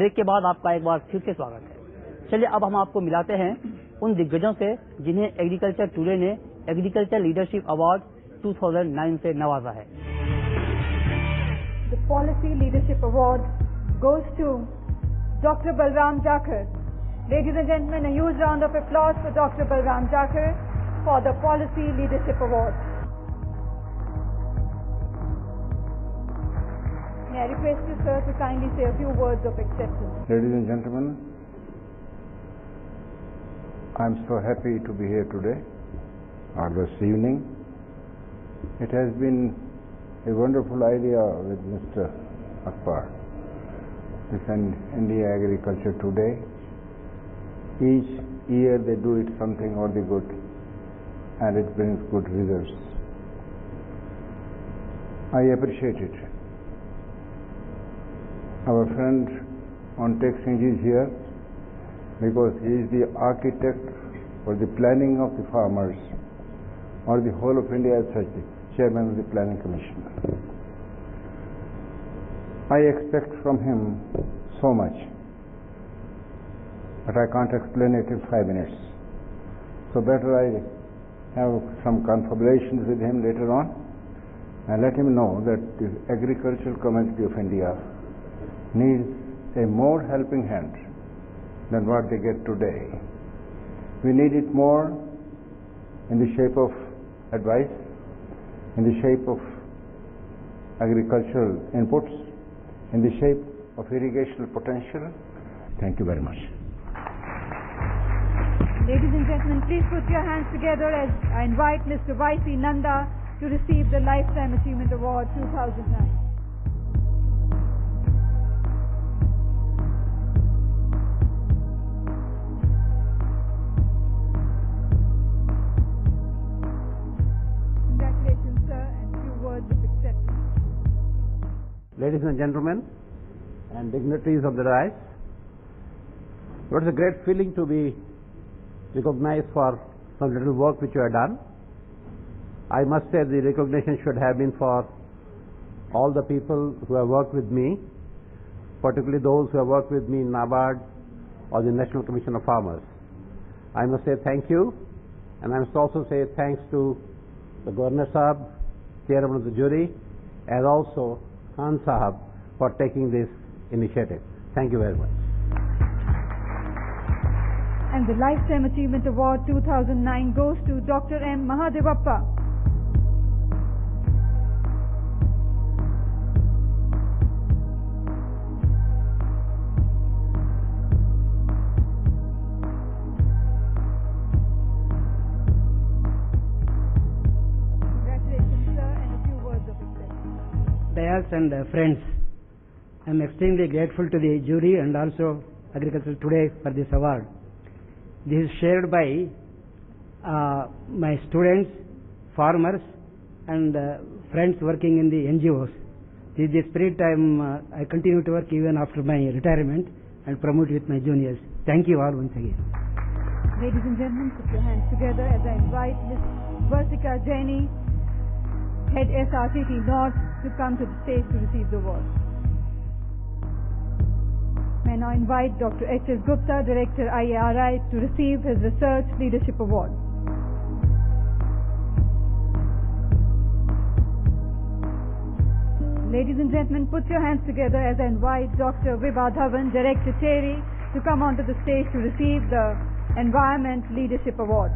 Break के बाद आपका एक बार फिर से स्वागत है। चलिए अब हम आपको मिलाते हैं उन दिग्गजों से जिन्हें एग्रीकल्चर टुडे ने एग्रीकल्चर लीडरशिप अवार्ड 2009 से नवाजा है। The Policy Leadership Award goes to Dr. Balram Jakhar. Ladies and gentlemen, a huge round of applause for Dr. Balram Jakhar for the Policy Leadership Award. May I request you, sir, to kindly say a few words of acceptance. Ladies and gentlemen, I am so happy to be here today or this evening. It has been a wonderful idea with Mr. Akbar. This is India Agriculture Today. Each year they do it something or the good, and it brings good results. I appreciate it. Our friend Ontek Singh is here because he is the architect for the planning of the farmers or the whole of India as such, the chairman of the Planning Commission. I expect from him so much, but I can't explain it in 5 minutes. So better I have some confabulations with him later on and let him know that the agricultural community of India needs a more helping hand than what they get today. We need it more in the shape of advice, in the shape of agricultural inputs, in the shape of irrigational potential. Thank you very much. Ladies and gentlemen, please put your hands together as I invite Mr. Y.C. Nanda to receive the Lifetime Achievement Award 2009. Ladies and gentlemen, and dignitaries of the dais, it is a great feeling to be recognized for some little work which you have done. I must say the recognition should have been for all the people who have worked with me, particularly those who have worked with me in NABARD or the National Commission of Farmers. I must say thank you, and I must also say thanks to the Governor Sahab, Chairman of the jury, as also Khan Sahab for taking this initiative. Thank you very much. And the Lifetime Achievement Award 2009 goes to Dr. M. Mahadevappa. Congratulations, sir, and a few words of acceptance. Dayals and friends, I am extremely grateful to the jury and also Agriculture Today for this award. This is shared by my students, farmers, and friends working in the NGOs. This is the spirit I continue to work even after my retirement and promote with my juniors. Thank you all once again. Ladies and gentlemen, put your hands together as I invite Ms. Varsika Jaini, Head SRCT North, to come to the stage to receive the award. May I now invite Dr. H.S. Gupta, Director IARI, to receive his Research Leadership Award. Ladies and gentlemen, put your hands together as I invite Dr. Vibha Dhawan, Director TERI, to come onto the stage to receive the Environment Leadership Award.